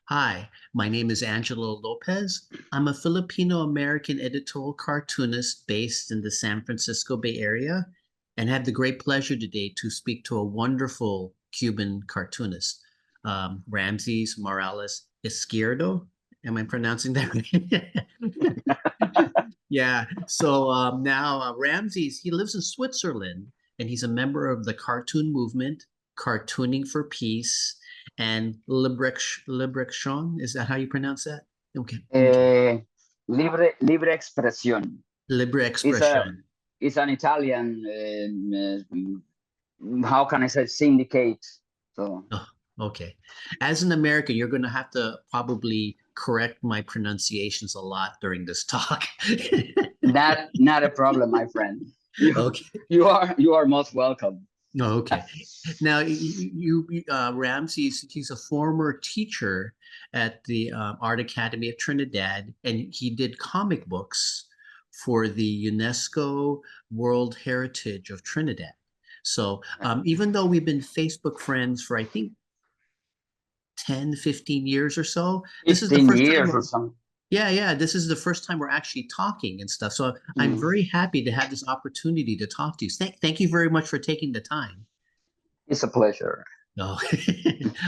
Hi, my name is Angelo Lopez. I'm a Filipino-American editorial cartoonist based in the San Francisco Bay Area and have the great pleasure today to speak to a wonderful Cuban cartoonist, Ramses Morales Izquierdo. Am I pronouncing that right? Yeah. So now Ramses, he lives in Switzerland and he's a member of the cartoon movement, Cartooning for Peace, and Librection. Is that how you pronounce that? Okay. Okay. Eh, libre expresión. Libre It's a Expression. it's an Italian. How can I say syndicate? So Oh, okay. As an American, you're going to have to probably correct my pronunciations a lot during this talk. not a problem, my friend. You Okay. you are most welcome. Okay. Now, Ramses, he's a former teacher at the Art Academy of Trinidad, and he did comic books for the UNESCO World Heritage of Trinidad. So, even though we've been Facebook friends for, I think, 10, 15 years or so, this is the 15 first time years or something. yeah, this is the first time we're actually talking and stuff. So I'm Mm. very happy to have this opportunity to talk to you. Thank you very much for taking the time. It's a pleasure. Oh,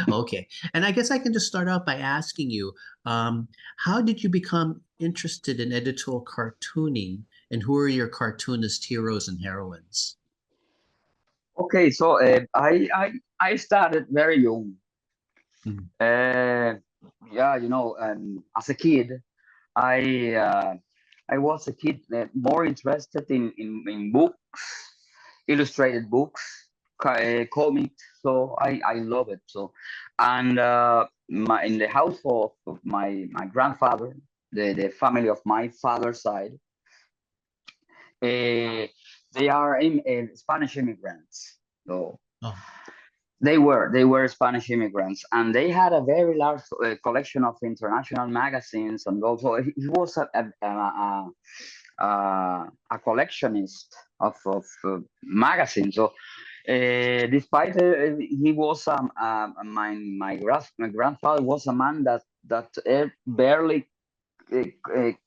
okay. And I guess I can just start out by asking you, how did you become interested in editorial cartooning, and who are your cartoonist heroes and heroines? Okay, so I started very young. Mm. Uh, yeah, as a kid, I uh, I was a kid more interested in books, illustrated books, comics. So I love it. So, and in the house of my grandfather, the family of my father's side, uh, they are Spanish immigrants. So Oh, they were Spanish immigrants, and they had a very large collection of international magazines, and also he was a collectionist of magazines. So, despite he was my grandfather was a man that barely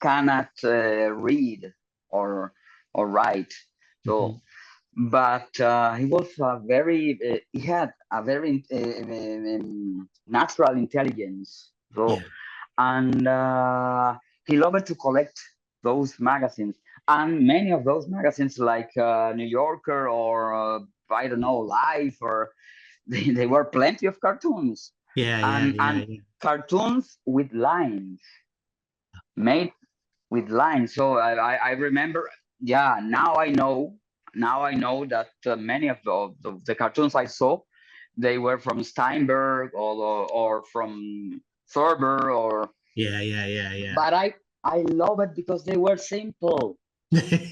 cannot read or or write. So mhm. but he was he had a very natural intelligence. So Yeah, and he loved to collect those magazines, and many of those magazines like New Yorker or I don't know Life, or they were plenty of cartoons, and yeah. cartoons with lines, made with lines. So I remember, yeah, now I know that many of the cartoons I saw, they were from Steinberg or from Thorber, or Yeah. but I love it because they were simple.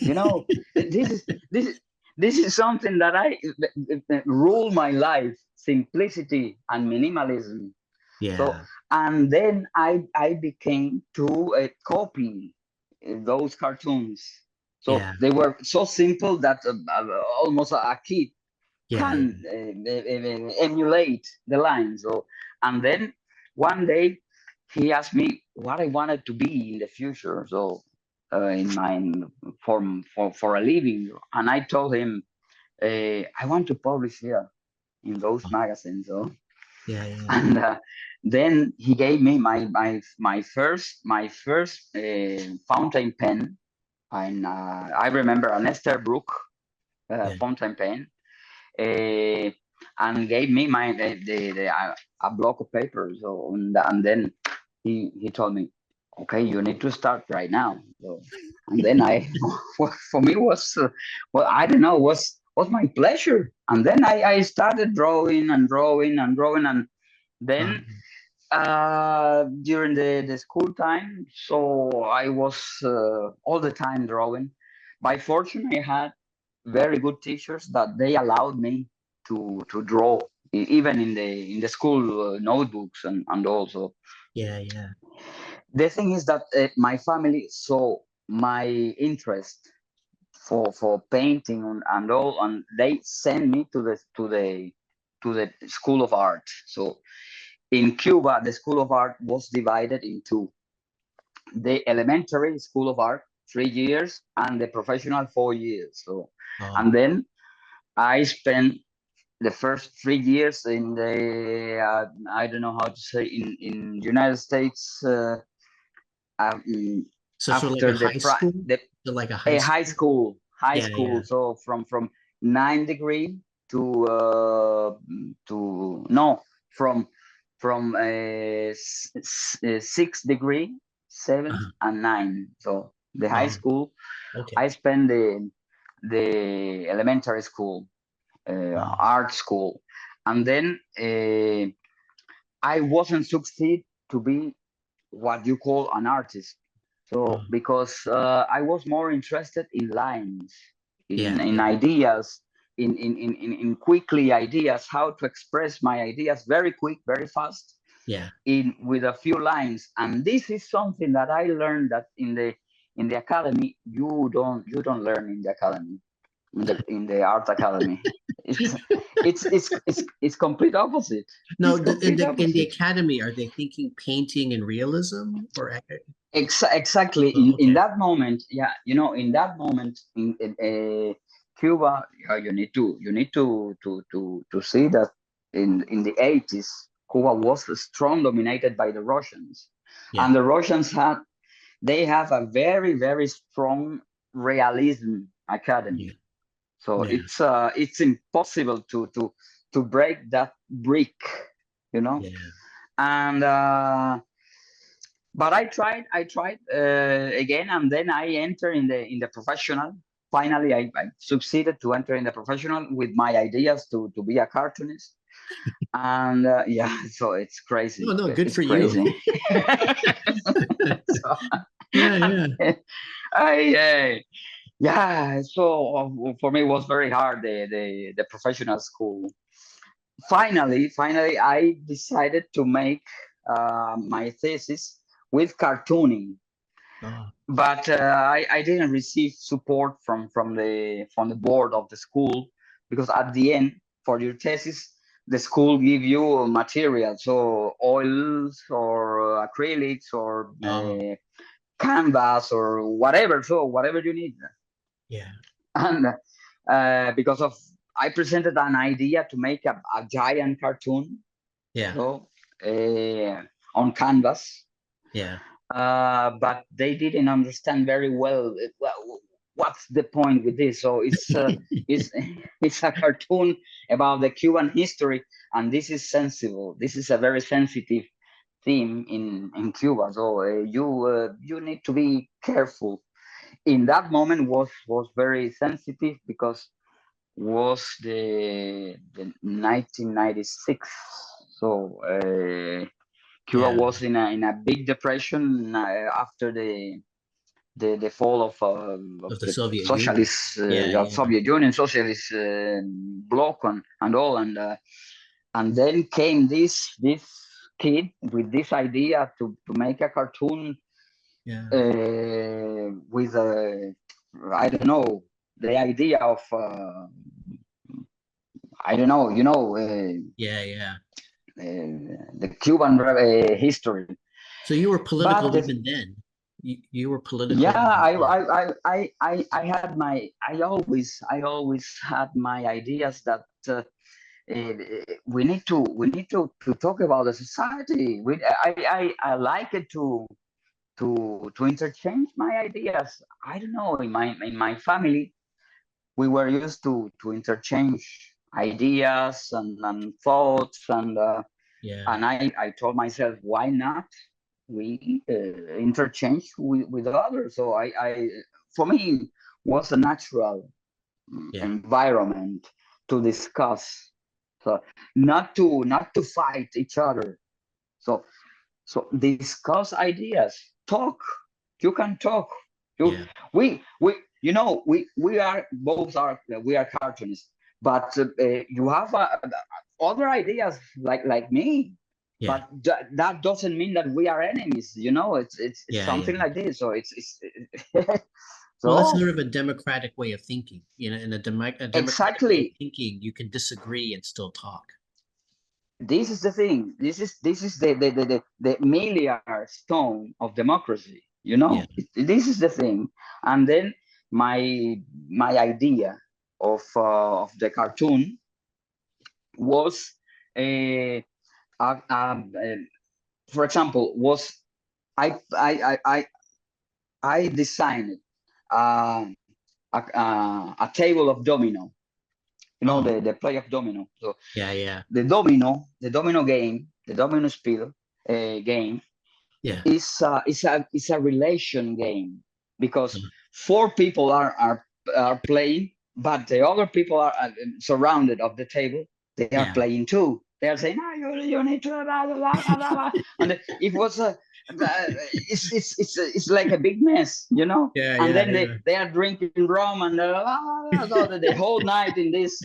You know, this is something that I rule my life: simplicity and minimalism. So, Yeah, and then I became to copy those cartoons. So yeah, they were so simple that almost a kid yeah. can emulate the lines. So, and then one day he asked me what I wanted to be in the future. So, in my for a living, and I told him I want to publish here in those Oh, magazines. So, yeah. and then he gave me my first fountain pen, and I remember an Esther Brook Yeah. fountain pen, uh, and gave me a block of paper. So and then he told me, okay, you need to start right now. So, and then I for me was well, I don't know, was my pleasure. And then I started drawing and drawing and drawing, and then during the school time, so I was all the time drawing. By fortune, I had very good teachers that they allowed me to draw, even in the school notebooks, and also Yeah. the thing is that my family saw my interest for painting, and all, and they sent me to the school of art. So in Cuba, the School of Art was divided into the elementary School of Art, 3 years, and the professional 4 years. So, and then I spent the first 3 years in the I don't know how to say in United States. So sort of like After a high school? So like a high high school? school. Yeah. So from 9 degree to no from 6 degree, 7 Uh-huh. and 9. So the high Oh, school, okay. I spent the elementary school, art school, and then I wasn't succeed to be what you call an artist. So because I was more interested in lines, Yeah, in yeah, ideas, in quickly ideas, how to express my ideas very quick, very fast, yeah. in with a few lines. And this is something that I learned that in the academy you don't learn in the academy, in the art academy. It's it's complete opposite. No, It's complete in the opposite. academy, are they thinking painting and realism or? Exactly. Oh, In okay. that moment, yeah, in that moment in Cuba, you need to see that in the 80s, Cuba was strong dominated by the Russians, Yeah, and the Russians they have a very very strong realism yeah, academy. So yeah, it's impossible to break that brick, you know. yeah. And but I tried again, and then I enter in the professional. Finally, I succeeded to enter in the professional with my ideas to be a cartoonist. And yeah, so it's No, crazy. no, good It's for you. crazy. So Yeah, yeah. yeah, so for me it was very hard, the professional school. Finally, I decided to make my thesis with cartooning, Oh, but I didn't receive support from the board of the school, because at the end, for your thesis, the school give you material, so oils or acrylics or oh, canvas or whatever, so whatever you need. yeah, And because of I presented an idea to make a giant cartoon, yeah, so on canvas, yeah, but they didn't understand very well what's the point with this. So it's it's a cartoon about the Cuban history, and this is sensible. This is a very sensitive theme in Cuba. So you need to be careful. In that moment was very sensitive, because was the 1996. So Cuba yeah. was in a big depression after the fall of Of the the Soviet Union. socialist Yeah, yeah, Soviet Union, socialist bloc, and all, and then came this kid with this idea to make a cartoon yeah, with I don't know, the idea of I don't know, yeah, yeah. the Cuban history. So you were But political even then. You were yeah, political even I, then. I, I, I had I always had my ideas that we need to talk about the society. I like it to interchange my ideas. I don't know, in my family we were used to interchange ideas and thoughts, Yeah, and I told myself, why not we interchange with others. So for me, was a natural yeah, environment to discuss, so not to fight each other. So so discuss ideas, talk. You can talk. you yeah, we are both are we are cartoonists, but you have other ideas like me, yeah, but that doesn't mean that we are enemies. It's yeah, yeah. something like this. So it's Well, that's so sort of a democratic way of thinking. In a democratic way of exactly. thinking, you can disagree and still talk. this is the thing. This is the milliard stone of democracy. You Yeah. know, this is the thing. And then my idea of the cartoon was a, for example, was I I I I, I designed um, a table of domino. You know, Oh, the play of domino. So yeah, yeah, the domino game, the domino spiel game yeah. is a relation game because four people are playing, but the other people are surrounded of the table. They are Yeah. playing too. They are saying, "Ah, you need to," blah, blah, blah, blah, blah. And it was a it's like a big mess, you know. Yeah, And yeah, then yeah. they are drinking rum and so the whole night in this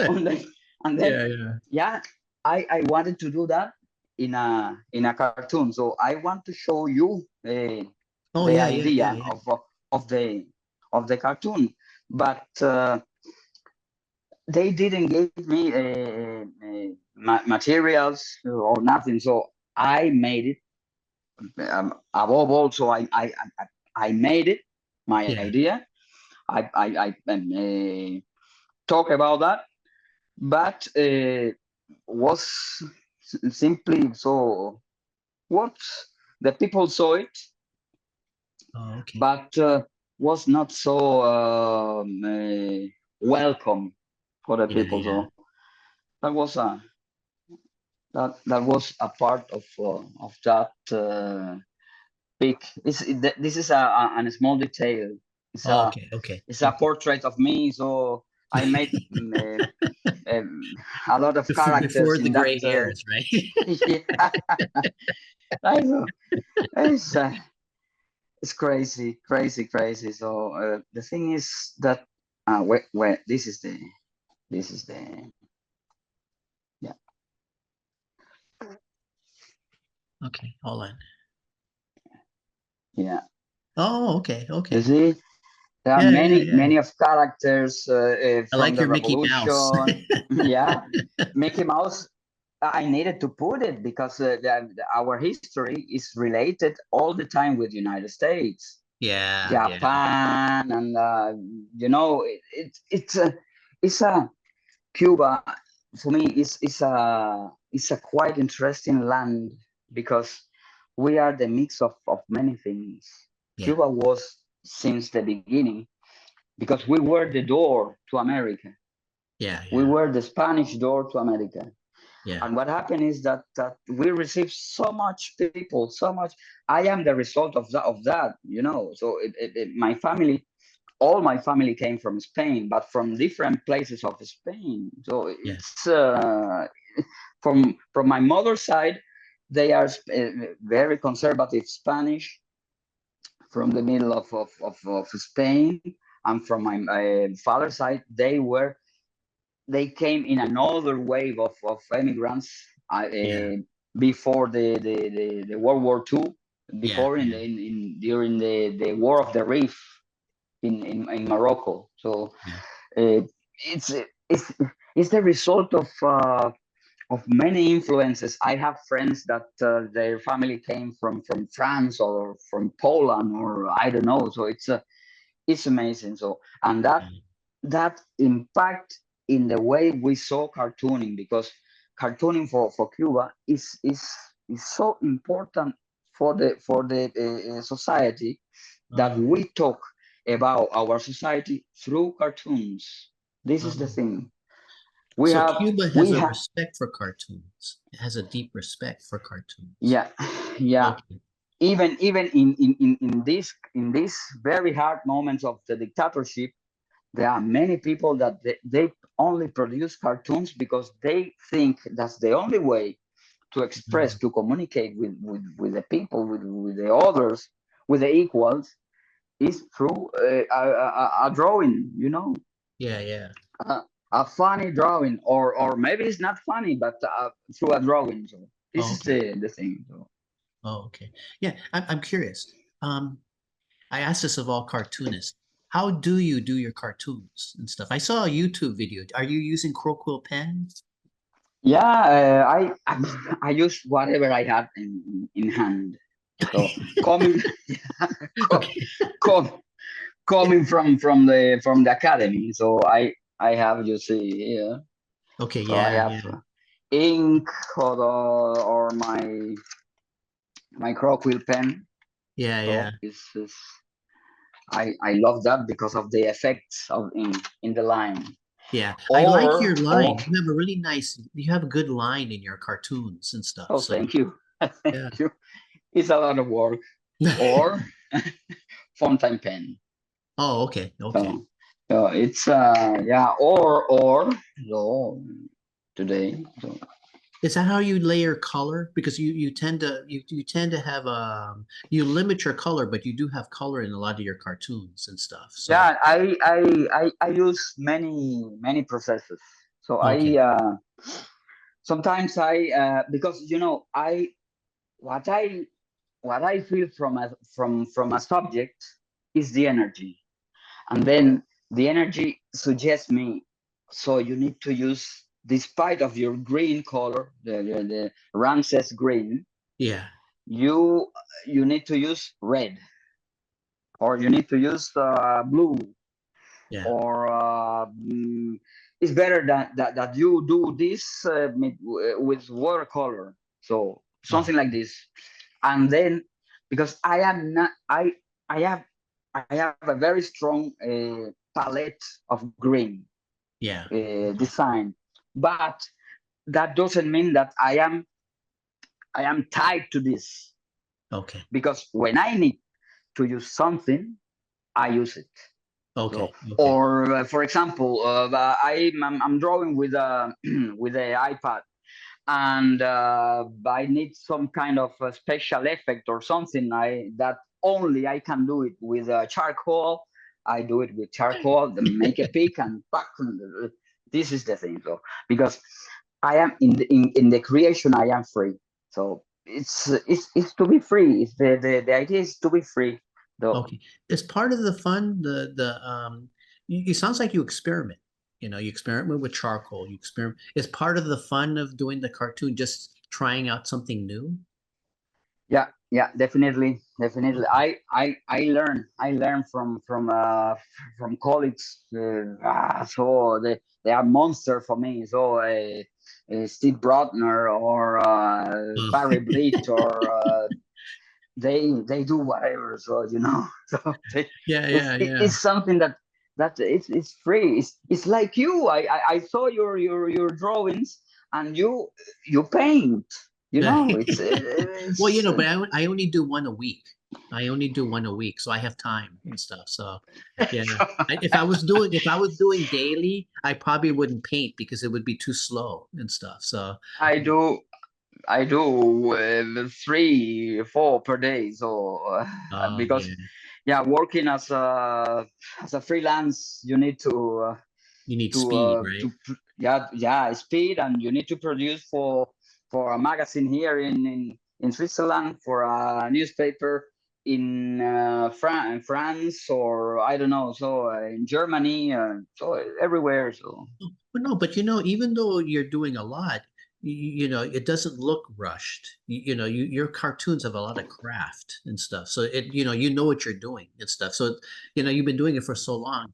and then, and then Yeah, yeah. yeah, I wanted to do that in a cartoon. So I want to show you Oh, the yeah, yeah, yeah, idea yeah. of the cartoon, but they didn't give me materials or nothing. So I made it. Above all, so I made it my Yeah, idea. Talk about that, but was simply so what the people saw it, oh, okay. but was not so welcome for the Yeah, people. yeah. So that was a that was a part of that pic. This is a small detail. It's Oh, a okay, okay, it's a okay. portrait of me. So I made um, a lot of Before characters the in that. gray hairs, right? Yeah, I know. It's, it's crazy, crazy, crazy. So the thing is that where this is the yeah Okay, hold on. yeah. Oh, okay, You okay. see, there are Yeah, yeah, many yeah. many of characters I from like the your Mickey Mouse. revolution. Yeah, Mickey Mouse. I needed to put it because our history is related all the time with United States, Yeah, yeah, Japan, and it's a Cuba for me is a quite interesting land because we are the mix of many things. yeah, Cuba was since the beginning because we were the door to America. yeah, We yeah, were the Spanish door to America. yeah, And what happened is that we received so much people, so much. I am the result of that, you know. So my family, all my family came from Spain, but from different places of Spain. So yeah, it's from my mother's side, they are very conservative Spanish from the middle of Spain, and from my father's side, they came in another wave of immigrants yeah, before the World War II, yeah, before yeah, during the War of the Reef in Morocco. So yeah. uh, it's it's it's the result of many influences. I have friends that their family came from France or from Poland or I don't know. So it's amazing. So and that impact in the way we saw cartooning because cartooning for Cuba is so important for the society that Oh, we talk about our society through cartoons. This is the oh. thing. We So have Cuba has we a have respect for cartoons. It has a deep respect for cartoons. yeah yeah. Okay. Even in these very hard moments of the dictatorship, there are many people that they only produce cartoons because they think that's the only way to express, Mhm. to communicate with the people, with the others, with the equals, is through a drawing, you know, Yeah, yeah. a, a funny drawing, or maybe it's not funny, but through a drawing. So this Oh, is okay. the thing. So, Oh, okay. Yeah, I'm curious. I asked this of all cartoonists. How do you do your cartoons and stuff? I saw a YouTube video. Are you using Crowquill pens? Yeah, I use whatever I had in hand. So coming, yeah, co- Okay. com, coming from the academy. So I have, you see here. Okay. So I Yeah. have Yeah. ink or my crocodile pen. Yeah. Yeah. So it's I love that because of the effects of in the line. Yeah. I like Or your or line. You have a really nice, you have a good line in your cartoons and stuff. oh, So thank you, thank yeah. you. It's a lot of work. Or fountain pen. Oh, okay. Okay. So it's yeah, or no today. So Is that how you layer color? Because you tend to you tend to have you limit your color, but you do have color in a lot of your cartoons and stuff. So yeah, I use many processes. So okay. sometimes because what I what I feel from a subject is the energy, and then the energy suggests me. So you need to use, despite of your green color, the Ramses green, Yeah. you you need to use red, or you need to use blue, Yeah. or it's better that you do this with watercolor, so Oh, something like this. And then, because I am not I have I have a very strong palette of green yeah. design, but that doesn't mean that I am tied to this, Okay. because when I need to use something, I use it. So, Okay. Okay. or for example, I'm drawing with a with the iPad, and I need some kind of a special effect or something. I that only I can do it with charcoal. I do it with charcoal, then make a pick and back. This is the thing. So because I am in the creation, I am free. So it's to be free. It's the idea is to be free. Though. Okay. Is part of the fun it sounds like you experiment. You experiment with charcoal. You experiment. Is part of the fun of doing the cartoon just trying out something new? Yeah, yeah, definitely, definitely. Okay. I learn from colleagues. So they are monster for me. So Steve Brotner or Oh. Barry Bleach, or they do whatever. So so Yeah, yeah, yeah. it's something that it's free. It's like you. I saw your drawings, and you paint. Yeah. Well, It's but I only do one a week. I only do one a week, so I have time and stuff. So, yeah. If I was doing daily, I probably wouldn't paint because it would be too slow and stuff. So, I do I do 3 4 per day. So because yeah, yeah, working as a freelance, you need you need speed, to right? yeah, speed, and you need to produce for a magazine here in Switzerland, for a newspaper in France, or I don't know, so in Germany, so everywhere. So But no, but even though you're doing a lot, it doesn't look rushed. Your cartoons have a lot of craft and stuff. So you know what you're doing and stuff. So, you've been doing it for so long.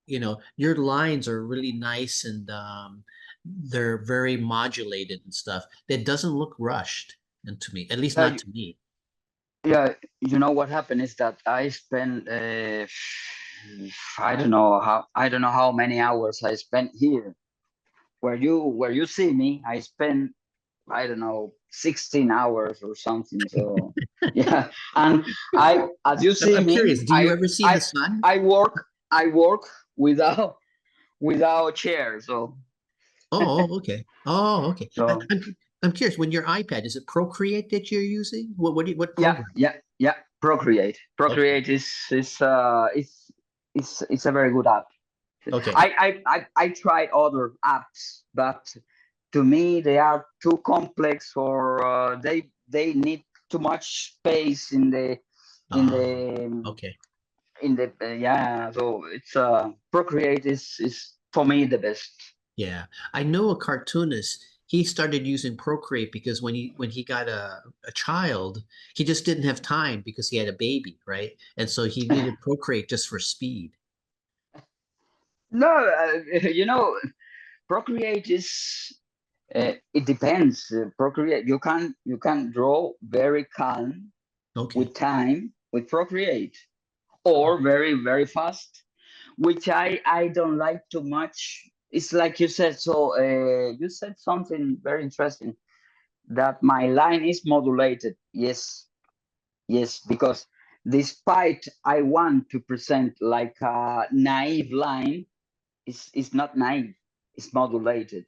Your lines are really nice and they're very modulated and stuff. It doesn't look rushed, and to me, at least yeah, not to me. yeah, what happened is that I spent I don't know how many hours I spent here. Where you see me, I spent, I don't know, 16 hours or something. So yeah, and as you I'm, see I'm me, curious. Do you ever see the sun? I work I work without chair. So Oh, okay. Oh, okay. so I'm curious. When your iPad, is it Procreate that you're using? What yeah, program? yeah. Okay. Procreate it's a very good app. Okay. I tried other apps, but to me they are too complex, or they need too much space in Uh, the okay. yeah. So it's Procreate is for me the best. Yeah. I know a cartoonist. he started using Procreate because when he got a child, he just didn't have time because he had a baby, right? And so he needed Procreate just for speed. No, Procreate is it depends. Procreate, you can draw very calm Okay. with time with Procreate, or very fast, which I don't like too much. It's like you said. So you said something very interesting, that my line is modulated. Yes, yes, because despite I want to present like a naive line, it's not naive. It's modulated.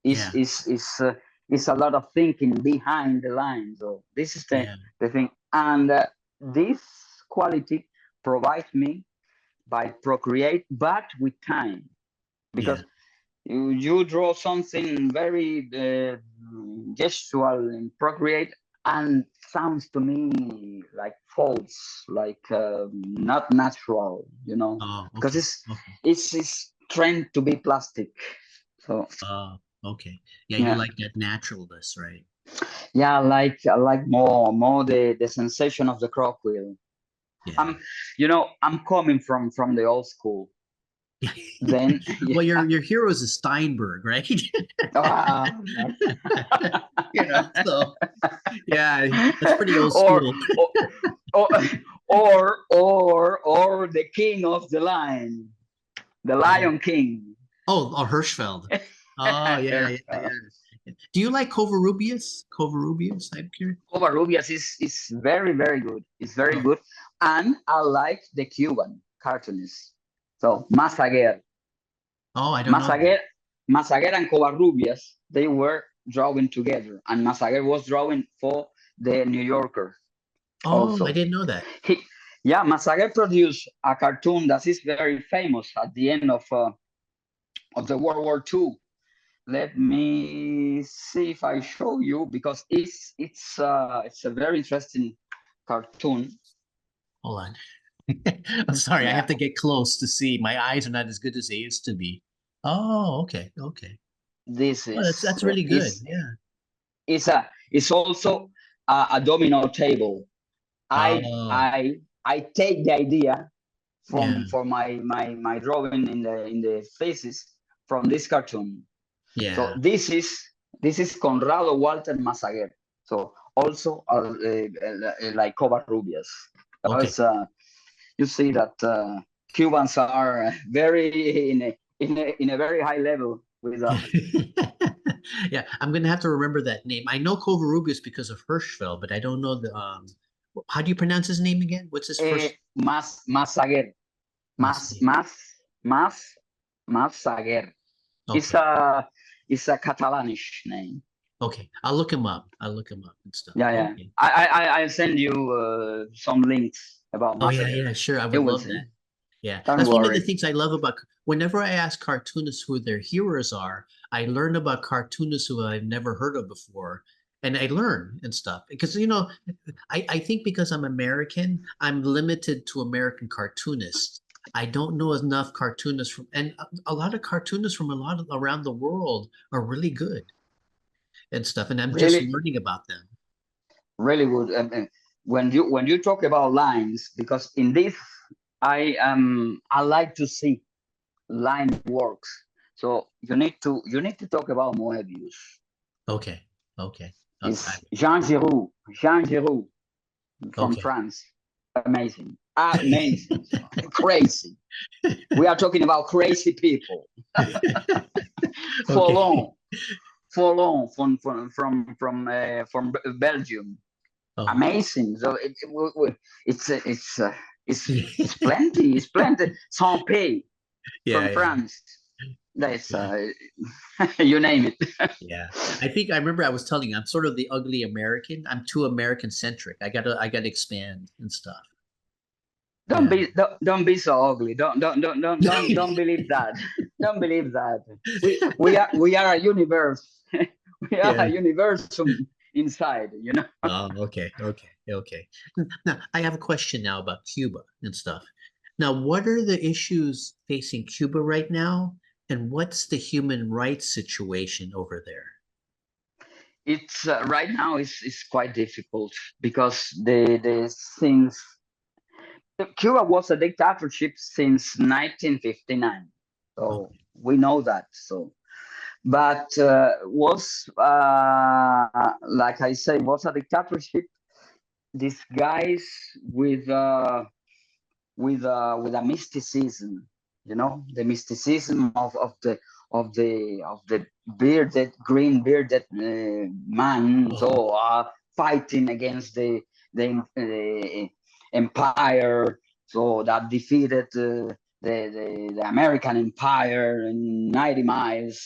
It's Yeah. is is it's a lot of thinking behind the line. So this is Yeah. the thing, and this quality provides me by Procreate, but with time, Yeah. because you draw something very gestural in Procreate, and sounds to me like false, like not natural, Oh, because okay. Okay. it's trained to be plastic. So Okay. Yeah, you yeah, like that naturalness, right? yeah, I like more the sensation of the crocodile. Yeah. I'm I'm coming from the old school. Then Well, yeah, your hero is a Steinberg, right? ah, So yeah, that's pretty old or school. or or the king of the lion, the Oh, Lion King. Hirschfeld. Oh, yeah, yeah, yeah. Do you like Covarrubias? Covarrubias, I'm curious. Covarrubias is very good. It's very Oh, good, and I like the Cuban cartoonist. So oh, I don't know that. Masaguer, Masaguer and Covarrubias, they were drawing together, and Masaguer was drawing for the New Yorker Oh, I also. didn't know that. He, yeah, Masaguer produced a cartoon that is very famous at the end of the World War II. Let me see if I show you, because it's a very interesting cartoon. Hold on. I'm sorry, I have Yeah, to get close to see. My eyes are not as good as they used to be. Oh, okay, okay. this Oh, that's really good. Yeah. is also a domino table. Oh, I take the idea yeah, from for my drawing in the thesis from this cartoon. So yeah. this is Conrado Walter Masaguer. So also like Covarrubias. Okay. It's, you see that Cubans are very in a very high level with Yeah, I'm gonna have to remember that name. I know Covarrubias because of Hirschfeld, but I don't know the how do you pronounce his name again? What's his first? Masaguer. Mas Masay. Mas Mas Masaguer. It's Okay. a it's a Catalanish name. Okay. I'll look him up. I'll look him up and stuff. Yeah, yeah. Okay. I'll send you some links about Oh yeah, Masaguer. yeah, sure. I You would will love see. that. Yeah. Don't That's one of the worry. things I love about whenever I ask cartoonists who their heroes are, I learn about cartoonists who I've never heard of before. And I learn and stuff. Because I think because I'm American, I'm limited to American cartoonists. I don't know enough cartoonists and a lot of cartoonists from a lot of around the world are really good and stuff. And I'm just Really, learning about them. really good. When you talk about lines, because in this I like to see line works. So you need to talk about Moebius. Okay. Okay. It's Jean Giroux from Okay. France. Amazing, amazing, crazy. We are talking about crazy people. Okay. Follon, Follon from Belgium. Oh. Amazing. So it's it's plenty. It's plenty. Saint-Pé Yeah, from yeah, France. That's yeah. you name it. Yeah. I think I remember I was telling you I'm sort of the ugly American. I'm too American centric. I gotta expand and stuff. Yeah. Don't be so ugly. Don't believe that. Don't believe that. We are a universe. We are a Yeah. universum inside. Oh, okay, okay, okay. Now I have a question now about Cuba and stuff. Now, what are the issues facing Cuba right now, and what's the human rights situation over there? it's right now it's quite difficult because the things. Cuba was a dictatorship since 1959, so Okay. we know that. So, but was like I say, was a dictatorship disguised with a mysticism, the mysticism of the bearded, green bearded man, Oh, so fighting against the empire, so that defeated the American empire in 90 miles.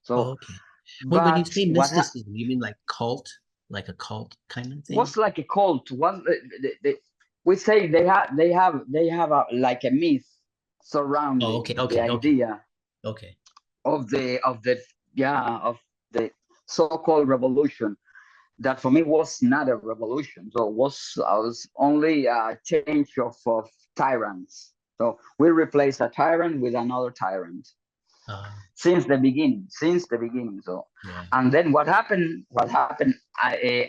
So, okay. When you but say mysticism, you mean like cult, like a cult kind of thing? was like a cult. We say they have like a myth Oh, surrounding okay, the okay, okay, idea okay. of the of the so-called revolution, that for me was not a revolution. So was only a change of tyrants. So we replace a tyrant with another tyrant Uh, since the beginning. So, yeah, and then what happened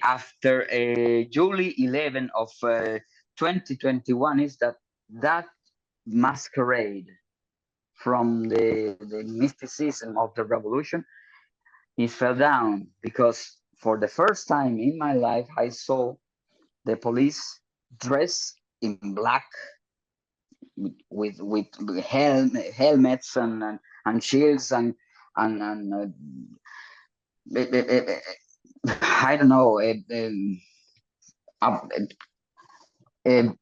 after July 11 of 2021 is that masquerade from the mysticism of the revolution, it fell down, because for the first time in my life I saw the police dressed in black, with helmets and shields and I don't know, uh,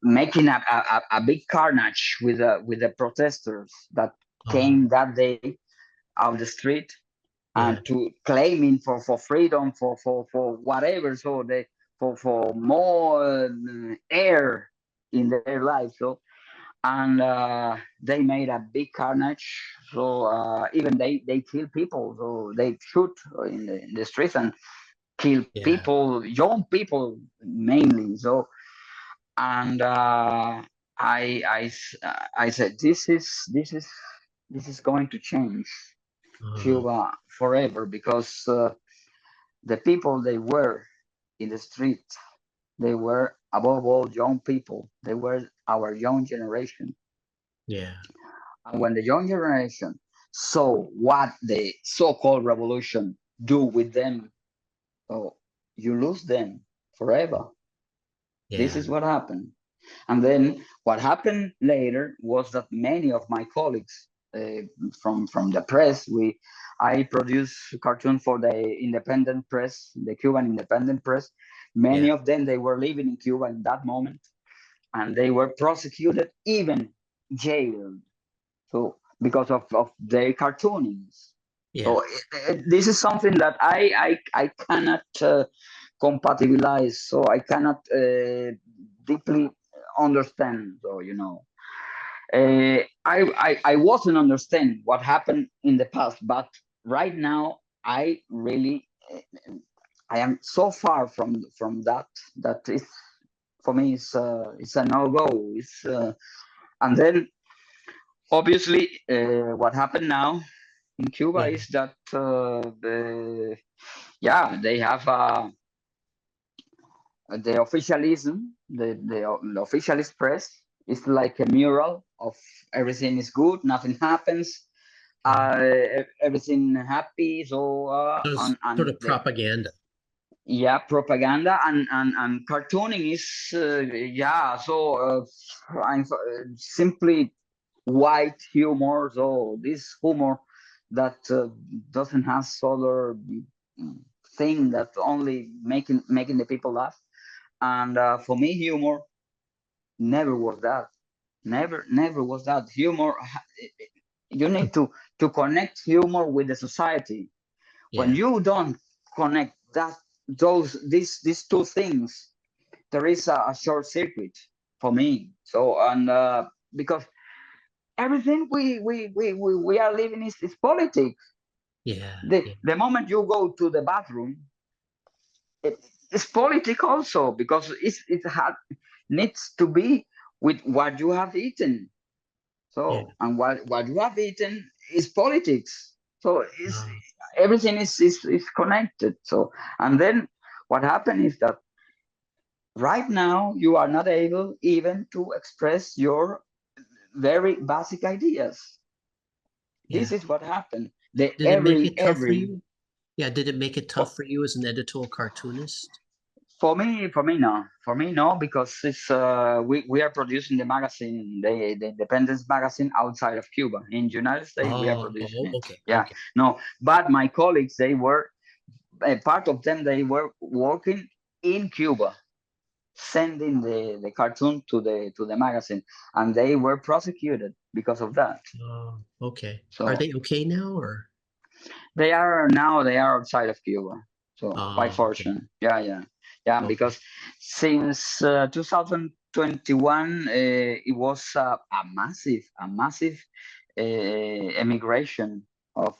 making a big carnage with the protesters that uh, came that day out the street, and yeah, to claiming for freedom, for whatever, so they for more air in their life. So, and they made a big carnage. So even they kill people. So they shoot in the streets and kill yeah. people, young people mainly. So, and I said, this is going to change Uh, Cuba forever, because the people they were in the street, they were above all young people. They were our young generation. yeah, And when the young generation saw what the so-called revolution do with them, oh, you lose them forever. This yeah, is what happened. And then what happened later was that many of my colleagues from the press, I produced cartoon for the independent press, the Cuban independent press. yeah, Many of them, they were living in Cuba in that moment, and they were prosecuted, even jailed. So because of their cartoonings. yeah. So this is something that I cannot compatibilize. So I cannot deeply understand. So I wasn't understand what happened in the past, but right now I really I am so far from that is, for me, it's a no go. And then obviously what happened now in Cuba Yeah, is that yeah, they have the officialism, the officialist press is like a mural of everything is good, nothing happens, yeah. everything happy. So So it's sort of propaganda. yeah, propaganda and cartooning is yeah. So simply white humor. So this humor that doesn't have other thing that only making the people laugh. And for me, humor never was that. Never was that. Humor. You need to connect humor with the society. When Yeah, you don't connect these two things, there is a short circuit for me. So, and because everything we are living is politics. yeah, The yeah, the moment you go to the bathroom, it's politics also, because needs to be with what you have eaten. yeah, So, and what you have eaten is politics. So everything is connected. So, and then what happened is that right now you are not able even to express your very basic ideas. This is what happened. The Did it make every it tough for every you? Yeah, did it make it for, tough for you as an editorial cartoonist? for me no, because it's we are producing the magazine, the Independence magazine outside of Cuba. In the United States we are producing it. Okay, Yeah, okay. no, but my colleagues, they were part of them, they were working in Cuba, sending the cartoon to the magazine, and they were prosecuted because of that. Okay. Are So they okay now or? they are now, they are outside of Cuba. So by Okay, fortune, yeah, okay. because since 2021, it was a massive emigration of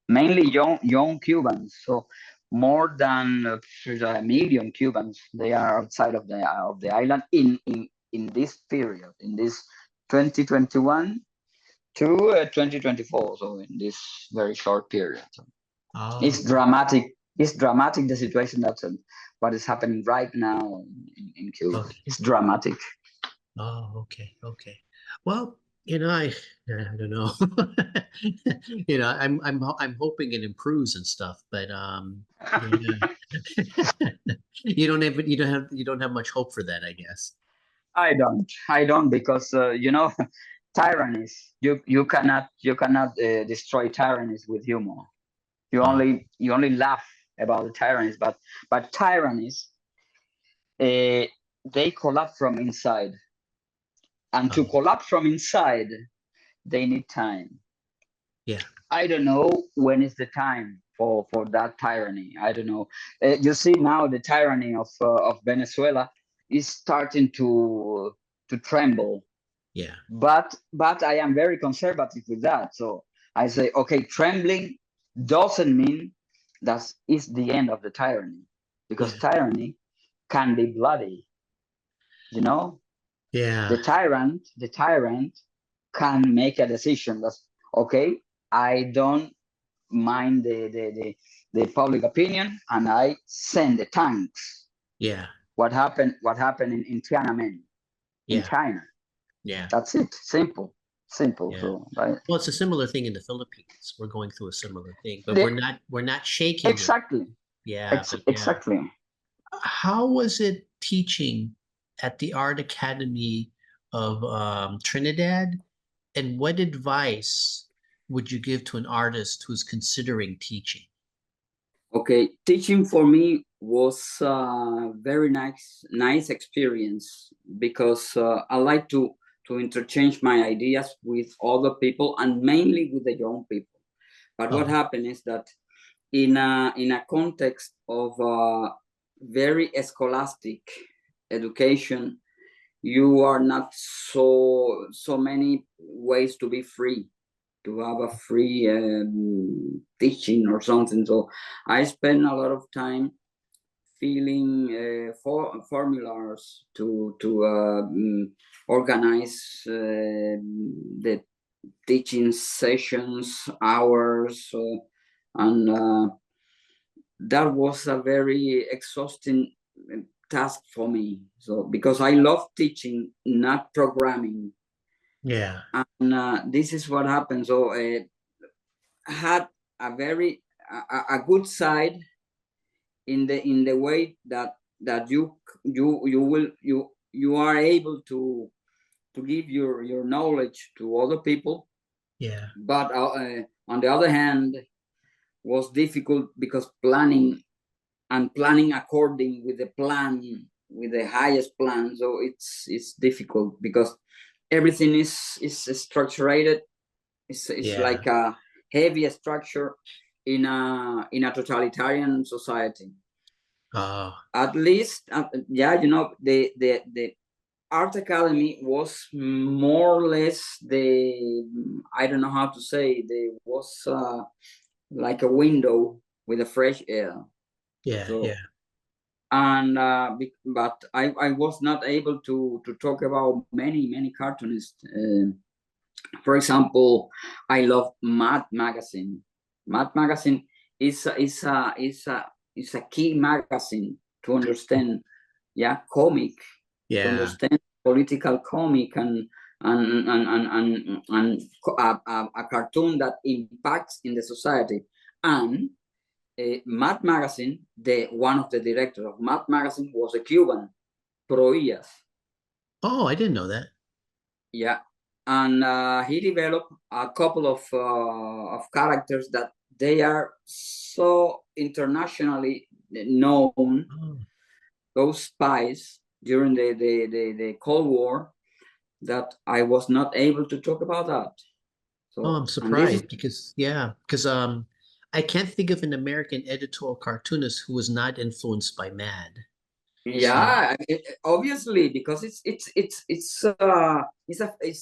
mainly young Cubans. So more than a million Cubans, they are outside of the island in this period, in this 2021 to 2024. So in this very short period. So it's Okay. dramatic. It's dramatic, the situation that's what is happening right now in Cuba. Okay. It's dramatic. Okay. Okay. Well, I don't know. I'm hoping it improves and stuff, but yeah. You don't have much hope for that, I guess. I don't, because tyrannies. You cannot destroy tyrannies with humor. Uh, You only laugh about the tyrannies, but tyrannies, they collapse from inside, and uh, to collapse from inside, they need time. yeah. I don't know when is the time for that tyranny. I don't know. You see now the tyranny of Venezuela is starting to tremble, Yeah. but I am very conservative with that. So I say, okay, trembling doesn't mean that is the end of the tyranny, because Yeah. tyranny can be bloody. You know, Yeah. the tyrant can make a decision that's okay. I don't mind the public opinion, and I send the tanks. Yeah. What happened in Tiananmen in Yeah. China? Yeah. That's it. Simple. Yeah. So right. Well, it's a similar thing in the Philippines. We're going through a similar thing, but The, we're not shaking it. exactly. Yeah, but yeah. Exactly. How was it teaching at the Art Academy of Trinidad? And what advice would you give to an artist who's considering teaching? Okay, teaching for me was a very nice experience, because I like to interchange my ideas with other people, and mainly with the young people. But what Oh, happened is that in a context of very scholastic education, you are not so many ways to be free, to have a free teaching or something. So I spend a lot of time filling formulas to organize the teaching sessions, hours, and that was a very exhausting task for me. So because I love teaching, not programming, yeah, and this is what happened. So had a very a good side in the way that you are able to give your knowledge to other people, yeah, but on the other hand was difficult, because planning according with the plan, with the highest plan. So it's difficult, because everything is structured. It's yeah. like a heavy structure in a totalitarian society. Oh, At least, yeah, the Art Academy was more or less I don't know how to say, there was like a window with a fresh air. yeah, yeah, So, and but I was not able to talk about many cartoonists. For example, I love Mad Magazine. Mad Magazine is a key magazine to understand, yeah, comic, to Yeah. understand political comic and a cartoon that impacts in the society. And Mad Magazine, one of the directors of Mad Magazine was a Cuban, Proillas. Oh, I didn't know that. Yeah, and he developed a couple of characters that they are so internationally known. Oh. Those spies during the Cold War, that I was not able to talk about that. Oh, So, I'm and this is, surprised because I can't think of an American editorial cartoonist who was not influenced by Mad. So yeah, obviously, because it's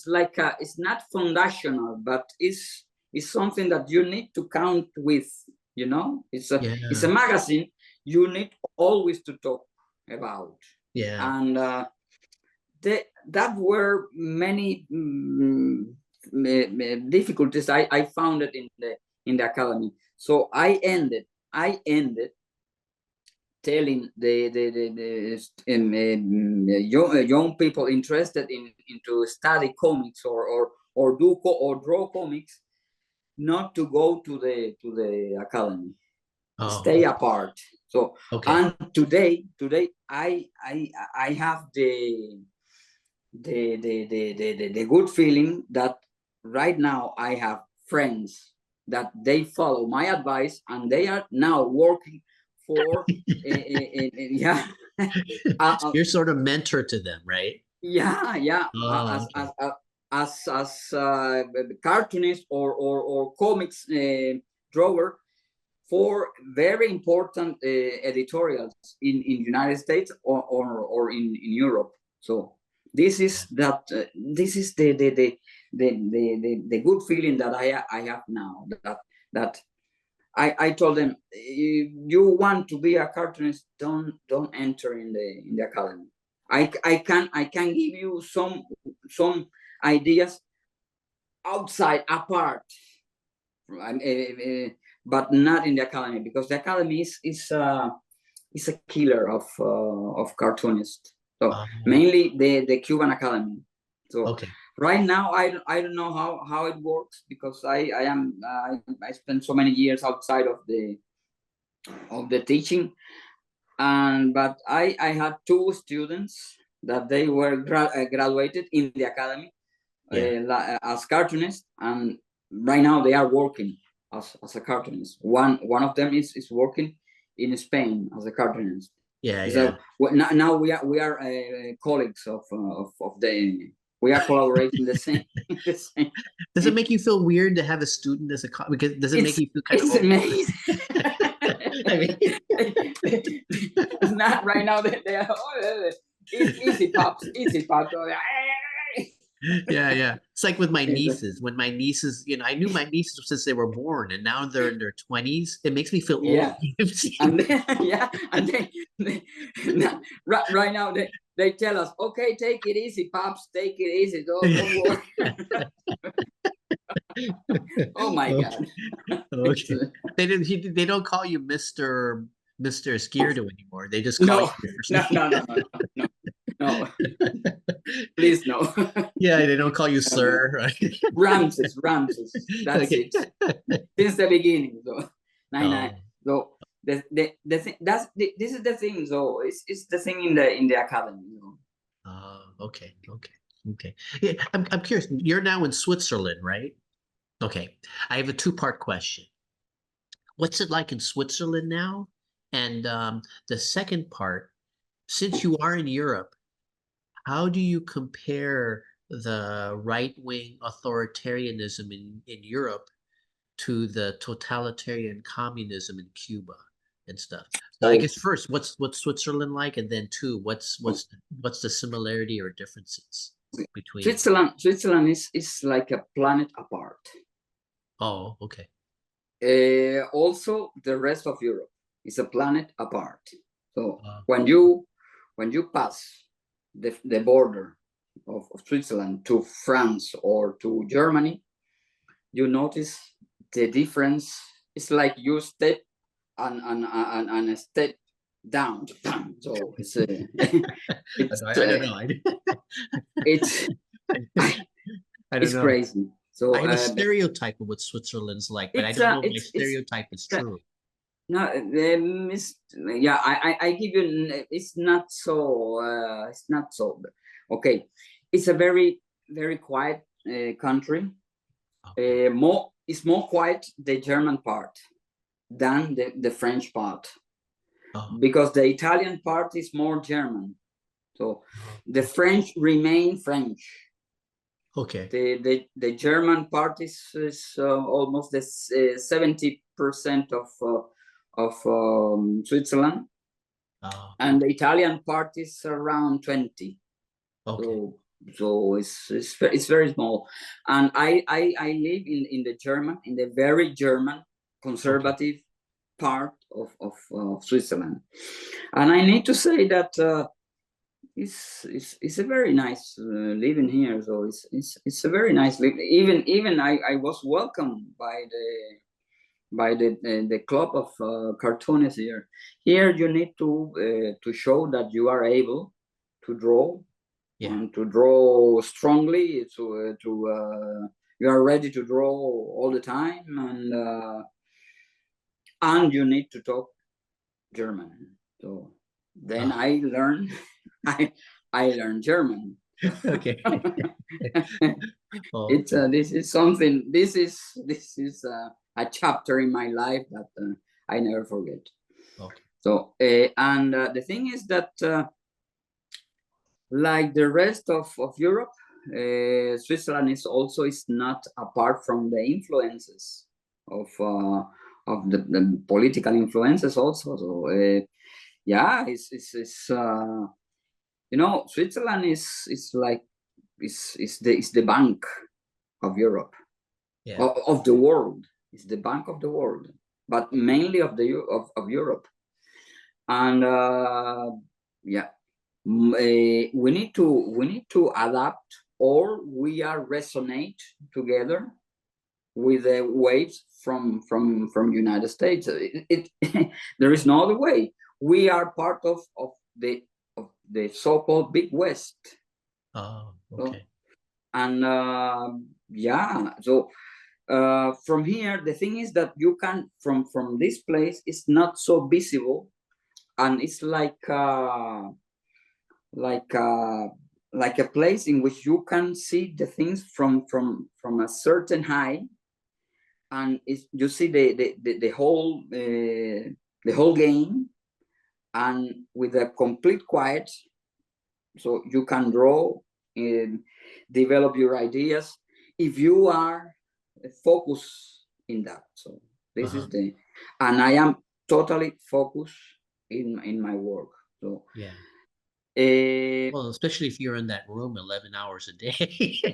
like it's not foundational, but it's something that you need to count with. You know, it's a yeah, magazine you need always to talk about, yeah. and that were many difficulties I found it in the academy. So I ended telling the young people interested into study comics or draw comics, not to go to the academy, Oh, stay apart. So, okay. and today I have the good feeling that right now I have friends that they follow my advice and they are now working for yeah So you're sort of mentor to them, right? yeah Oh, okay. as cartoonist or comics drawer for very important editorials in United States or in Europe. So this is that this is the good feeling that I have now, that I told them, if you want to be a cartoonist, don't enter in the academy. I can give you some ideas outside, apart, but not in the academy, because the academy is a killer of cartoonists. So Oh, mainly the Cuban academy. So okay. right now I don't know how it works, because I spent so many years outside of the teaching, and but I had two students that they were graduated in the academy Yeah. as cartoonists, and right now they are working as a cartoonist. One of them is working in Spain as a cartoonist. Yeah, yeah. So now we are colleagues of the. We are collaborating the same. The same. Does it make you feel weird to have a student as a because does it make It's you feel kind of it's old? amazing. I mean, It's not right now. They are easy pops, easy pops. yeah, yeah. It's like with my It's, nieces. When my nieces, I knew my nieces since they were born, and now they're in their 20s. It makes me feel old. yeah, and then, yeah, and then right now they tell us, okay, take it easy, pops, take it easy, don't worry. Oh my Okay. God. It's, Okay. They don't call you Mr. Izquierdo anymore. They just call you no, your first no, name. no, no, no, no, no, please no. Yeah, they don't call you No. sir, right? Ramses, that's Okay. it. Since the beginning, so nine. Oh, So the thing this is the thing. So it's the thing in the academy. okay, okay, okay. Yeah, I'm curious. You're now in Switzerland, right? Okay. I have a two-part question. What's it like in Switzerland now? And the second part, since you are in Europe, how do you compare the right-wing authoritarianism in Europe to the totalitarian communism in Cuba and stuff? So I Oh, guess first, what's Switzerland like, and then two, what's the similarity or differences between? Switzerland is like a planet apart. Oh, okay. Also, the rest of Europe is a planet apart. So Uh, when you pass the border of Switzerland to France or to Germany, you notice the difference. It's like you step and a step down. So it's it's I don't know. it's I don't it's know. crazy. So I have a stereotype of what Switzerland's like, but I it's don't know if my it's stereotype is true. no, yeah, I give you. It's not so. It's not so. Okay, it's a very very quiet country. Okay. It's more quiet the German part than the French part, Oh, because the Italian part is more German. So oh, the okay. French remain French. Okay. The German part is almost the 70% of Switzerland, Oh, and the Italian part is around 20. okay. So it's very small, and I live in the very German conservative part of Switzerland, and I need to say that it's a very nice living here. So it's a very nice living. Even I was welcomed by the club of cartoonists here. Here you need to show that you are able to draw, Yeah. and to draw strongly. You are ready to draw all the time, and you need to talk German. So then Oh, I learned I learned German. okay. Oh, It's okay. this is something. This is a chapter in my life that I never forget. Okay. So and the thing is that like the rest of Europe, Switzerland is not apart from the influences of the political influences also. So yeah, it's Switzerland is like is the bank of Europe, Yeah. of the world. It's the bank of the world, but mainly of Europe. And yeah, we need to adapt, or we are resonate together with the waves from United States. There is no other way. We are part of the so-called Big West. Oh, So, okay. and yeah, so from here, the thing is that you can from this place, it's not so visible, and it's like like a place in which you can see the things from a certain height, and you see the whole game, and with a complete quiet, so you can draw and develop your ideas if you are focused in that. So this Uh-huh. is and I am totally focused in my work. So Yeah. uh, Well, especially if you're in that room 11 hours a day.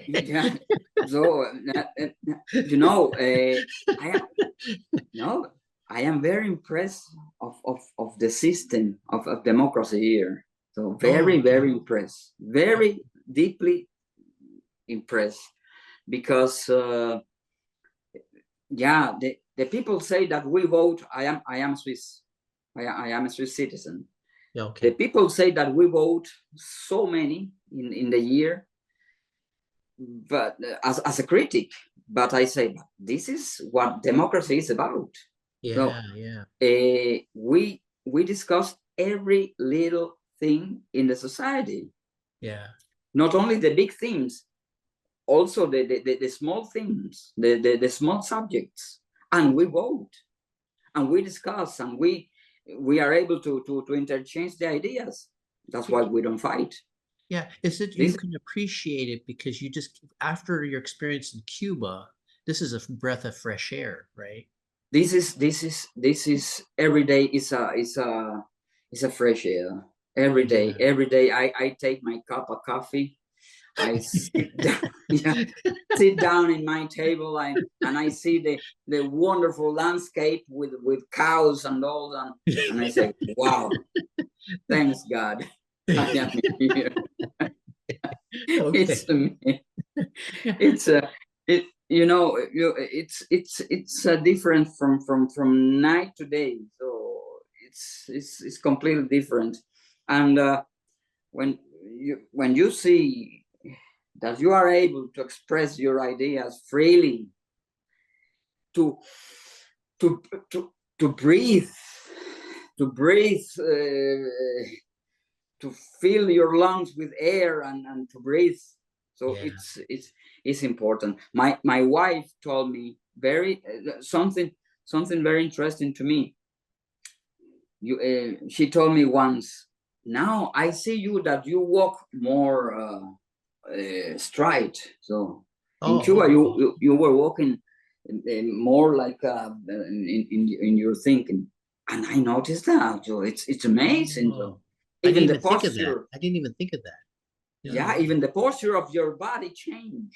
yeah, so you know, I am no, I am very impressed of the system of democracy here. So Oh, very okay. very impressed, very deeply impressed, because yeah, the people say that we vote. I am Swiss. I am a Swiss citizen. Yeah, The okay. people say that we vote so many in the year, but as a critic. But I say, this is what democracy is about. So Yeah, yeah, we discuss every little thing in the society, yeah. not only the big things, also the small things, the small subjects, and we vote, and we discuss, and we are able to interchange the ideas. That's why we don't fight. Yeah, is it you This can appreciate it because you just after your experience in Cuba, this is a breath of fresh air, right? this is every day is a fresh air. Yeah. Every day I take my cup of coffee, I sit down, yeah, sit down in my table, and I see the wonderful landscape with cows and all, and I say, wow, thanks God, I am here. It's Okay. it's it you know it's different from night to day. So it's completely different. And when you see that you are able to express your ideas freely, to to to to breathe, to breathe, to fill your lungs with air and to breathe. So Yeah. it's important. My wife told me very something very interesting to me. She told me once, now I see you that you walk more straight. So in Cuba, Oh, okay. you were walking more like in your thinking, and I noticed that. So it's amazing. So Oh, I didn't even the even think of that. posture, I didn't even think of that. Yeah. yeah, even the posture of your body change.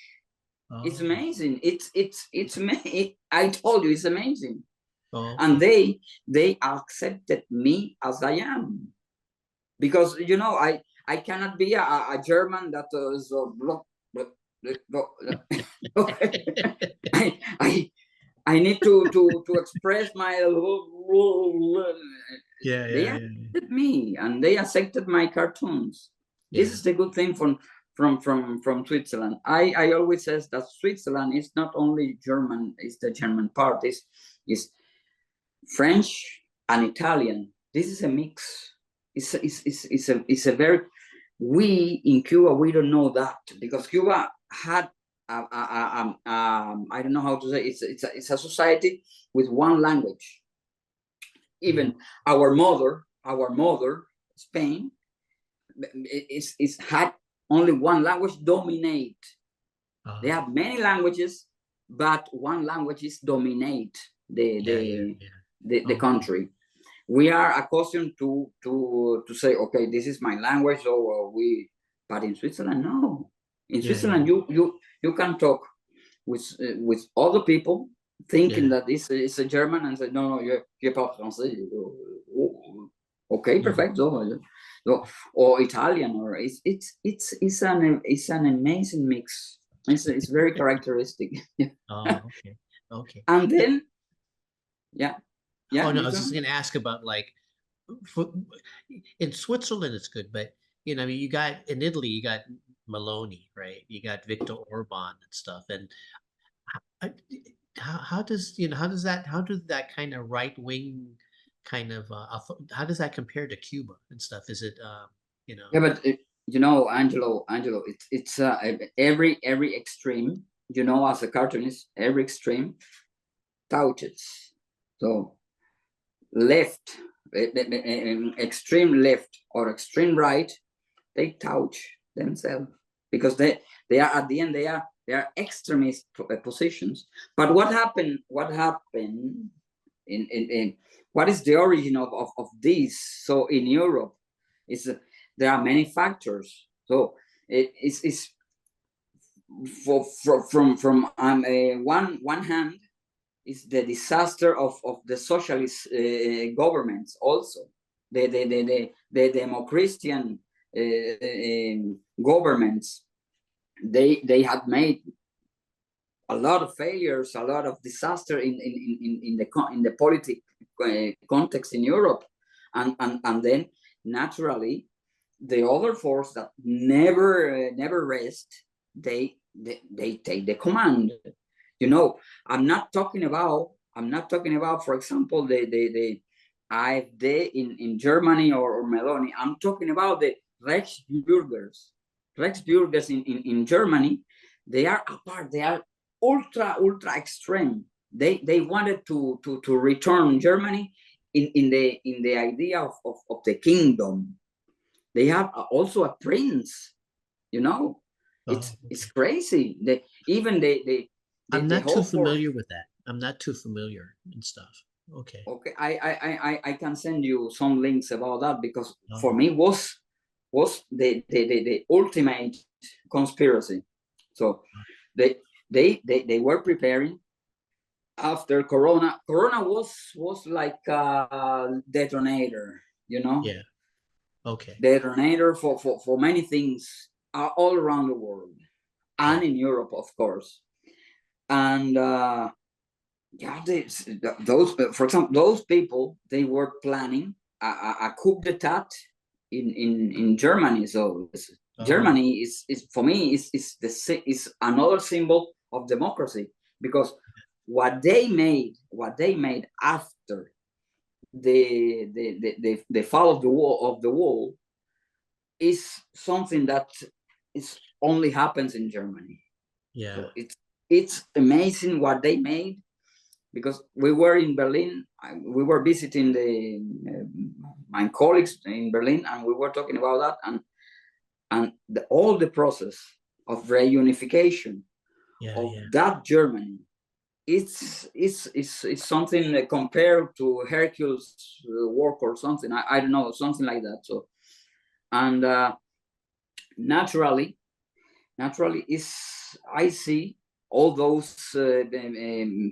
It's Oh, amazing. It's amazing. I told you, it's amazing. oh, And okay. they accepted me as I am, because I cannot be a German that is I I I need to express my. Yeah, They yeah, yeah, accepted me and they accepted my cartoons. This yeah. is the good thing from Switzerland. I always says that Switzerland is not only German, it's the German part, is French and Italian. This is a mix. It's a very, we in Cuba, we don't know that, because Cuba had I don't know how to say, it's a society with one language. Mhm. Even our mother, Spain, is had only one language dominate. They Uh, have many languages, but one language is dominate the yeah, yeah, the yeah. the Okay. country. We are accustomed to say, okay, this is my language, so but in Switzerland, no. In Yeah, yeah, Switzerland, you can talk with other people thinking yeah, that this is a German, and say, no, no, you parles français. Okay, yeah. perfecto. So, or Italian, or it's an amazing mix. It's very characteristic. Oh, okay. Okay. And Yeah. then, yeah, Oh yeah, no, I you was just can. gonna ask about like for, in Switzerland it's good, but I mean you got in Italy you got Maloney, right? You got Viktor Orban and stuff. And I, how does how does that kind of right wing kind of how does that compare to Cuba and stuff? Is it you know Yeah, but Angelo, it's every extreme. As a cartoonist, every extreme touches. So left, extreme left or extreme right, they touch themselves, because they are, at the end, they are extremist positions. But what happened? What happened in what is the origin of this? So in Europe, is there are many factors. So it's from one hand is the disaster of the socialist governments, also the Demo-Christian governments. They had made a lot of failures, a lot of disaster in the politic context in Europe, and then naturally the other force that never rest, they take the command. I'm not talking about, for example, the AfD in Germany, or Meloni. I'm talking about the Reichsbürgers in Germany. They are apart. They are ultra extreme. They wanted to return Germany in the idea of the kingdom. They have also a prince. You know, oh, it's okay. crazy. Even the I'm not too whole force. familiar with that. I'm not too familiar and stuff. Okay. Okay, I can send you some links about that, because for Oh, me was the ultimate conspiracy. So they they were preparing after Corona. Corona was like a detonator, yeah. Okay. detonator for many things. all around the world, and in Europe, of course. And yeah, those, for example, those people, they were planning a coup d'état in Germany. So Germany is for me is another symbol of democracy, because what they made after the fall of the wall is something that is only happens in Germany. Yeah. So it's amazing what they made, because we were in Berlin, we were visiting my colleagues in Berlin, and we were talking about that, and all the process of reunification of that Germany, it's something compared to Hercules work or something. I don't know, something like that. So, and naturally is, I see all those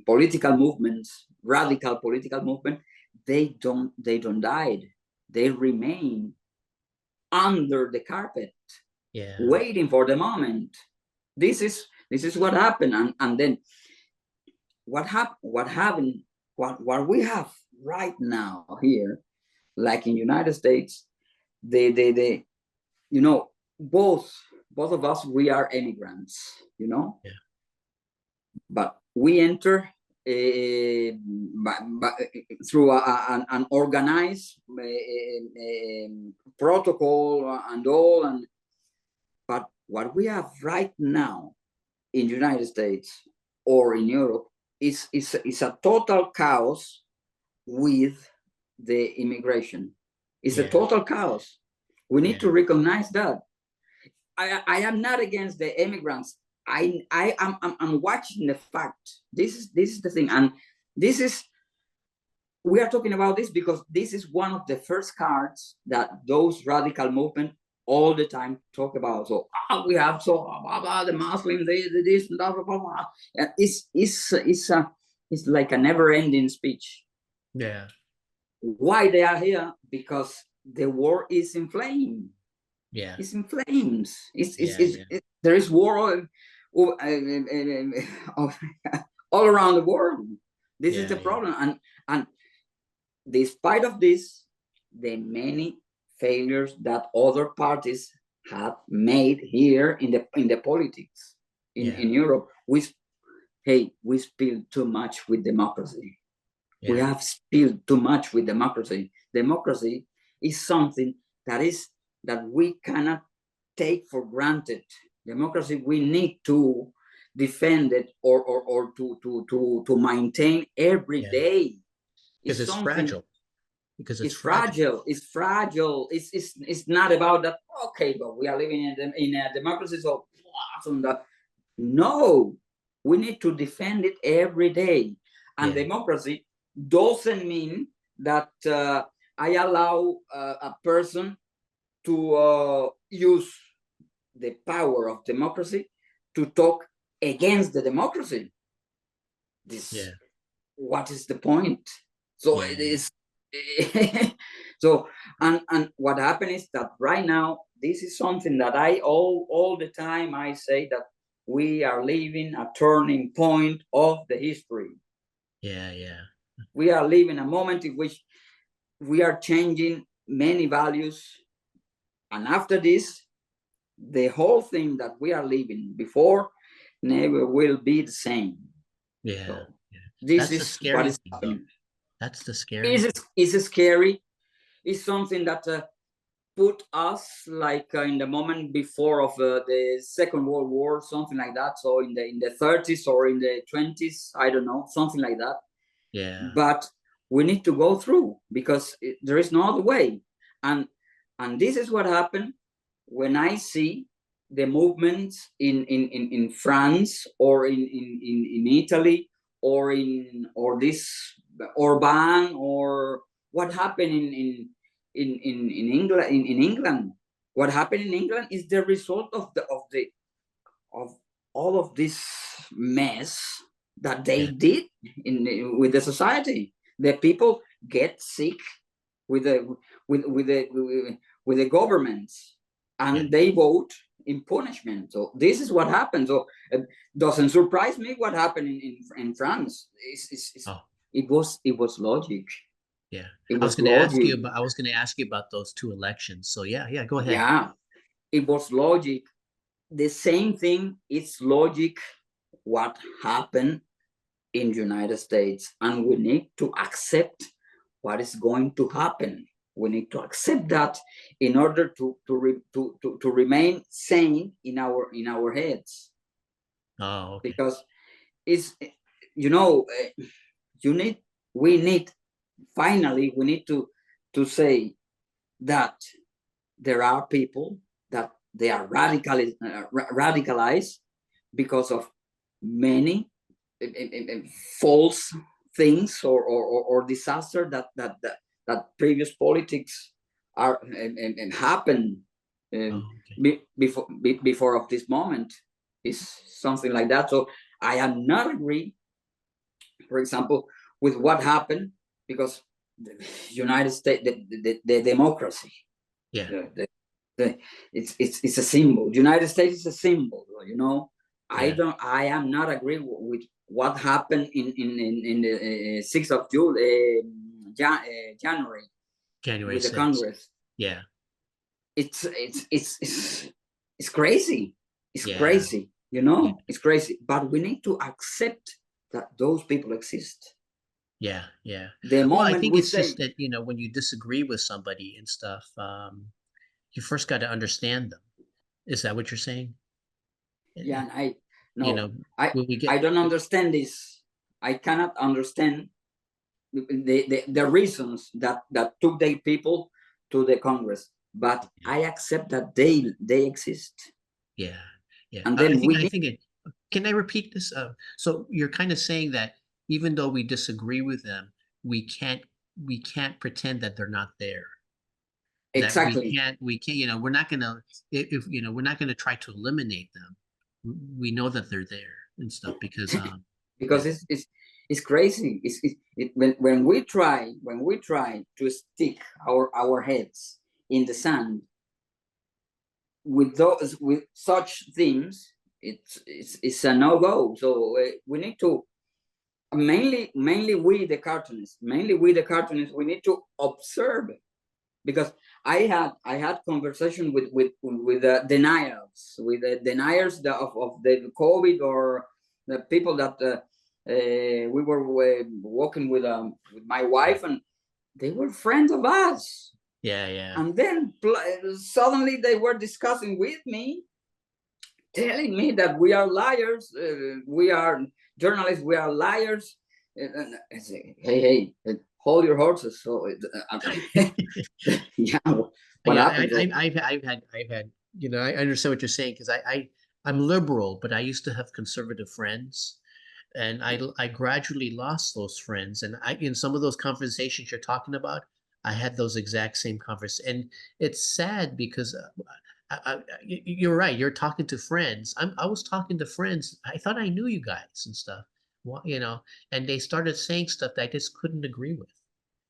political movements, radical political movement, they don't die. They remain under the carpet, waiting for the moment. This is what happened, and then what we have right now here, like in United States, they you know, both of us, we are immigrants, you know, but we enter through an organized protocol and all, but what we have right now in the United States or in Europe is a total chaos with the immigration. It's a total chaos. We need to recognize that. I am not against the immigrants. I'm watching the fact. This is the thing, and we are talking about this because this is one of the first cards that those radical movement all the time talk about. So we have the Muslims, this and blah blah blah. It's like a never-ending speech. Yeah. Why they are here? Because the war is inflamed. Yeah. It's in flames. There is war all around the world. This is the problem, and despite of this, the many failures that other parties have made here in the politics in Europe, we spilled too much with democracy. We have spilled too much with democracy. Democracy is something that we cannot take for granted. Democracy, we need to defend it or to maintain every day. Because it's fragile. Because it's fragile. It's fragile. It's not about that. Okay, but we are living in a democracy, so no, we need to defend it every day. And democracy doesn't mean that I allow a person to use the power of democracy to talk against the democracy. What is the point? So it is. So and what happened is that right now, this is something that I all the time I say that we are living a turning point of the history. We are living a moment in which we are changing many values, and after this, the whole thing that we are living before never will be the same. So this is what is happening. That's the scary. It's scary. It's something that put us like in the moment before of the Second World War, something like that. So in the 30s or in the 20s, I don't know, something like that. But we need to go through because there is no other way. And this is what happened when I see the movements in France or in Italy or this Orban, or what happened in England. In England, what happened in England is the result of all of this mess that they did with the society. The people get sick with the governments, and they vote in punishment. So this is what happened. So it doesn't surprise me what happened in France. It was logic. Yeah, It I was was going to ask you logic. about. I was going to ask you about those two elections. So yeah, go ahead. Yeah, it was logic. The same thing. It's logic. What happened in the United States, and we need to accept what is going to happen. We need to accept that in order to remain sane in our heads, Oh, okay. because it's, you know, you need we need finally we need to say that there are people that they are radicalized because of many false things or disaster that previous politics are and happen Oh, okay. before of this moment is something like that. So I am not agree, for example, with what happened, because the United States, the democracy, Yeah. the it's a symbol. The United States is a symbol, you know. Yeah. I am not agree with what happened in the 6th of June, January, January with the 6th. Congress. Yeah. It's crazy. It's Yeah. crazy, you know. It's crazy, but we need to accept that those people exist. Yeah. Yeah. The Well, I moment think we it's say, just that, when you disagree with somebody and stuff, you first got to understand them. Is that what you're saying? yeah, and You no, know, when we I get, don't understand this. I cannot understand the reasons that took the people to the Congress, but I accept that they exist. yeah, yeah. And I then think, we need, can I repeat this? So you're kind of saying that even though we disagree with them, we can't, pretend that they're not there. That exactly, we can't, we're not gonna, if, we're not gonna try to eliminate them. We know that they're there and stuff because, yeah, because it's crazy. When we try to stick our heads in the sand with such things, it's a no-go. So we need to, mainly we the cartoonists, we need to observe, because I had conversation with deniers, with the deniers of the COVID, or the people that we were walking with my wife, and they were friends of us. yeah, And then suddenly they were discussing with me, telling me that we are liars, we are journalists, we are liars. And I say, hey, hold your horses. So, yeah, what yeah. happened? So, I've had, I understand what you're saying because I'm liberal, but I used to have conservative friends, and I gradually lost those friends. And in some of those conversations you're talking about, I had those exact same conversations. And it's sad because you're right. You're talking to friends. I was talking to friends. I thought I knew you guys and stuff. And they started saying stuff that I just couldn't agree with.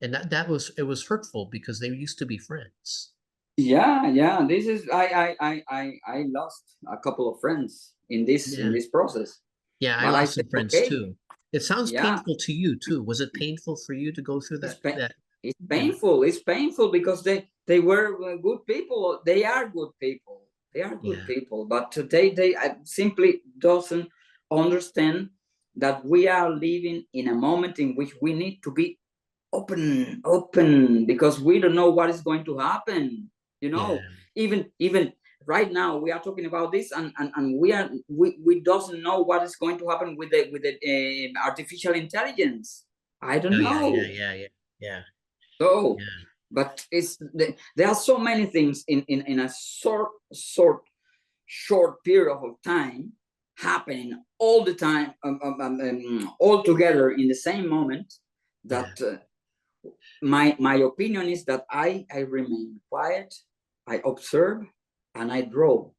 And it was hurtful because they used to be friends. yeah, this is, I lost a couple of friends in Yeah. this process, Yeah, I but I lost said, some friends okay, too. It sounds yeah, painful to you too. Was it painful for you to go through it's that, it's you know? painful. It's painful because they were good people. They are good people. They are good Yeah. people. But today they simply doesn't understand that we are living in a moment in which we need to be open, because we don't know what is going to happen. You Yeah. know, even right now we are talking about this, and we doesn't know what is going to happen with the artificial intelligence. I Oh don't yeah, know. yeah. So, Yeah. but there are so many things in a short period of time happening all the time, all together in the same moment, Yeah. that my opinion is that I remain quiet, I observe, and I draw.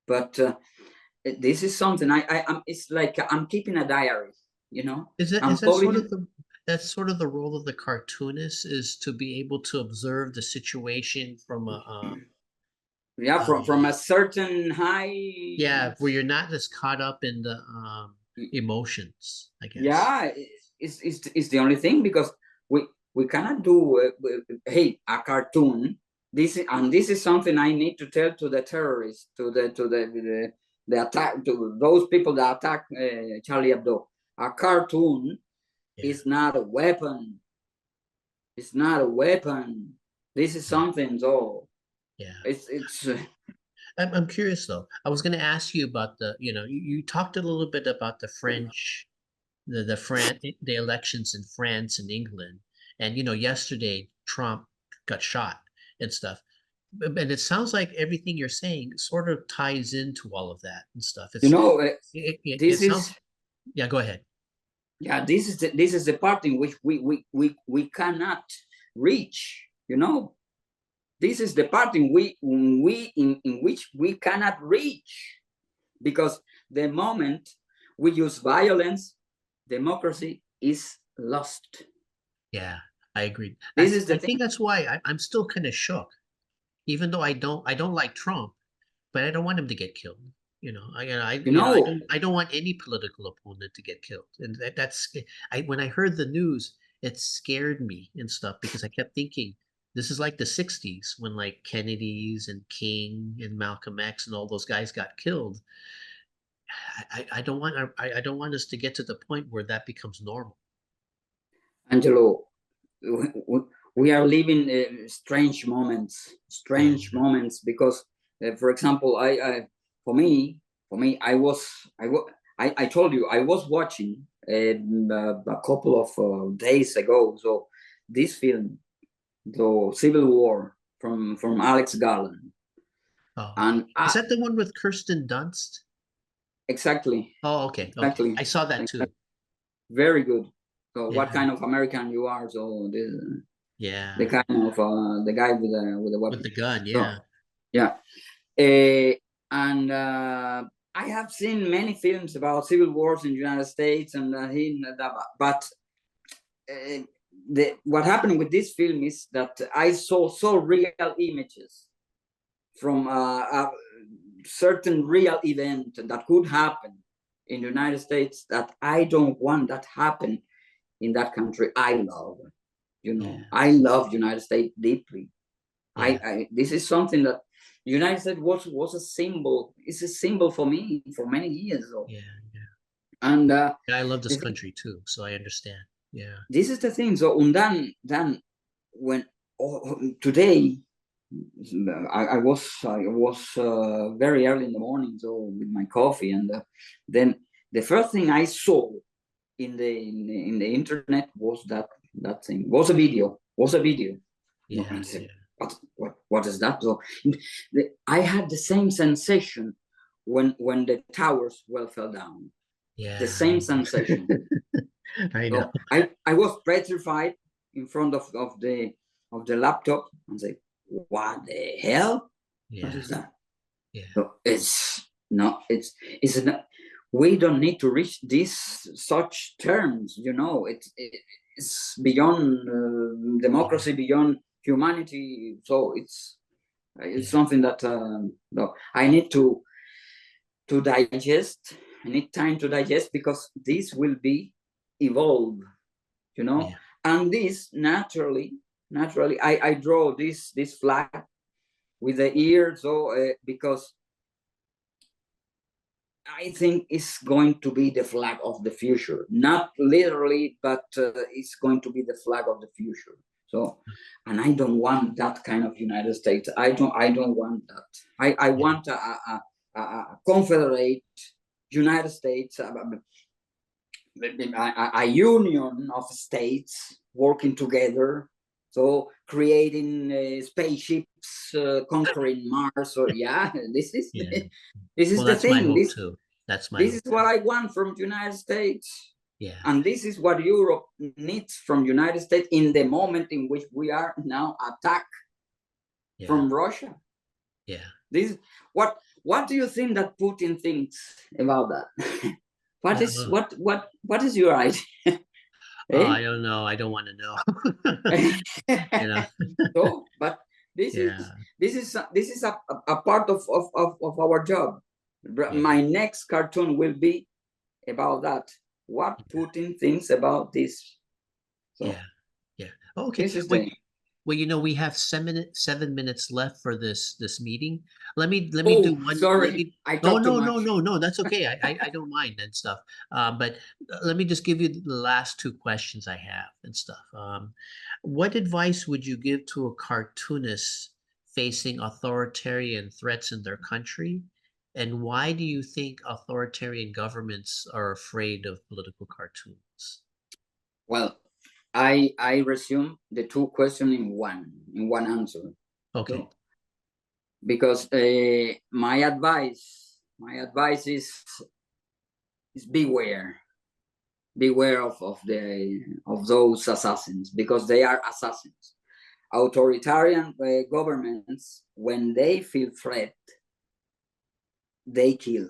But this is something I'm. It's like I'm keeping a diary. You know, I'm Is that sort of publishing. the that's sort of the role of the cartoonist is to be able to observe the situation from Yeah, from a certain high. Yeah, where you're not as caught up in the emotions, I guess. Yeah, it's the only thing, because we cannot do hey, a cartoon. This is something I need to tell to the terrorists, to the attack, to those people that attack Charlie Hebdo. A cartoon is not a weapon. It's not a weapon. This is something. So Yeah. it's. I'm curious though. I was going to ask you about you talked a little bit about the French, the elections in France and England, and yesterday Trump got shot and stuff. And it sounds like everything you're saying sort of ties into all of that and stuff. You know, It sounds. Yeah, go ahead. Yeah, this is the part in which we cannot reach. You know, this is the part in which we cannot reach, because the moment we use violence, democracy is lost. Yeah, I agree. This is the I thing. think that's why I'm still kind of shook, even though I don't like Trump, but I don't want him to get killed. I don't want any political opponent to get killed, and when I heard the news, it scared me and stuff because I kept thinking this is like the '60s when like Kennedy's and King and Malcolm X and all those guys got killed. I don't want us to get to the point where that becomes normal. Angelo, we are living strange moments, because, for example, I told you I was watching a couple of days ago. So this film, the Civil War from Alex Garland. Oh, And is that the one with Kirsten Dunst? Exactly. Oh, okay. Exactly. I saw that too. Very good. So Yeah. what kind of American you are? So this, yeah, the kind of the guy with the weapon. with the gun. Yeah. So, yeah. And I have seen many films about civil wars in the United States, and but what happened with this film is that I saw so real images from a certain real event that could happen in the United States that I don't want that happen in that country. I love, I love United States deeply. Yeah. This is something that the United States was a symbol. It's a symbol for me for many years. So. Yeah. And I love this country too, so I understand. Yeah. This is the thing. So then when today I was very early in the morning, so with my coffee, and then the first thing I saw in the internet was that thing was a video. Yeah. What is that? So I had the same sensation when the towers fell down. Yeah. The same sensation. I know. So I was petrified in front of the laptop and say, what the hell? Yeah. What is that? Yeah. So it's not. We don't need to reach such terms. It's beyond democracy, beyond humanity. So it's something that no, I need to digest. I need time to digest, because this will be evolve, and this naturally I draw this flag with the ear, so because I think it's going to be the flag of the future, not literally, but it's going to be the flag of the future. So, and I don't want that kind of United States. I don't want that. I want a confederate United States, a union of states working together, so creating spaceships, conquering Mars. Or this is the thing. This is what I want from the United States. Yeah. And this is what Europe needs from the United States in the moment in which we are now attacked from Russia. Yeah. This what do you think that Putin thinks about that? What is your idea? I don't know. I don't want to know. So, but This Yeah. is a part of our job. Yeah. My next cartoon will be about that. What Putin thinks about this. So Yeah. Yeah. Okay. this is Well, the. well, we have 7 minutes left for this meeting. Let me do Oh, one. Let sorry, me. I No, talked too no, much. no, no, no. That's okay. I don't mind and stuff. But let me just give you the last two questions I have and stuff. What advice would you give to a cartoonist facing authoritarian threats in their country? And why do you think authoritarian governments are afraid of political cartoons? Well, I resume the two questions in one answer. Okay. So, because my advice is beware of those assassins, because they are assassins. Authoritarian governments, when they feel threat, they kill.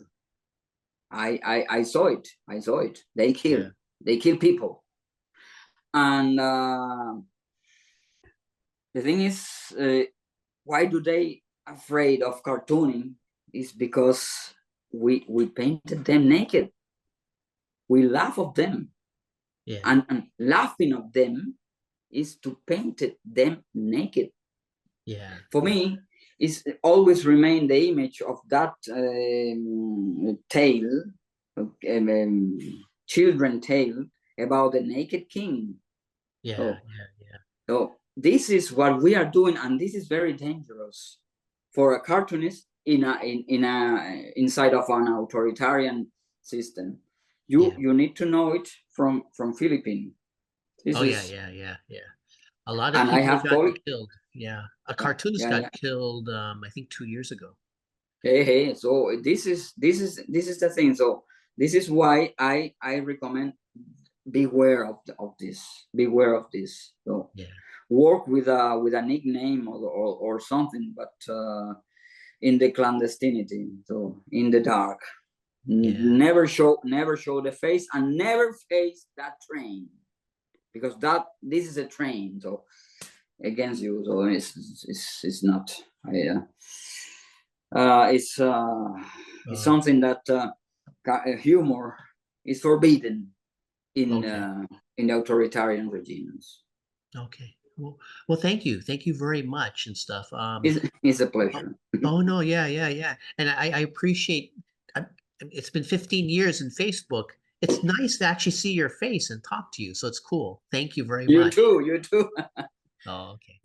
I saw it. They kill. Yeah. They kill people. And the thing is, why do they afraid of cartooning? Is because we painted them naked. We laugh of them, Yeah. and laughing of them is to paint them naked. Yeah. For Yeah. me, it's always remain the image of that tale, children tale about the naked king. Yeah. So, Yeah. so this is what we are doing, and this is very dangerous for a cartoonist inside of an authoritarian system. Yeah. You need to know it from Philippines. This Oh yeah, is, yeah. A lot of and I people have got colleagues. killed. Yeah. A Yeah, cartoonist yeah, yeah. got killed, I think 2 years ago. Hey. So this is the thing. So this is why I recommend beware of this. Beware of this. So Yeah. work with a nickname or something, but in the clandestinity. So in the dark. Yeah. Never show the face, and never face that train, because this is a train. So against you. So it's not. It's Uh, something that humor is forbidden okay. in the authoritarian regimes. Okay. Well, thank you. Thank you very much and stuff. It's a Oh, pleasure. oh no, yeah. And I appreciate I, it's been 15 years in Facebook. It's nice to actually see your face and talk to you. So it's cool. Thank you very You much. too. You too. Oh, okay.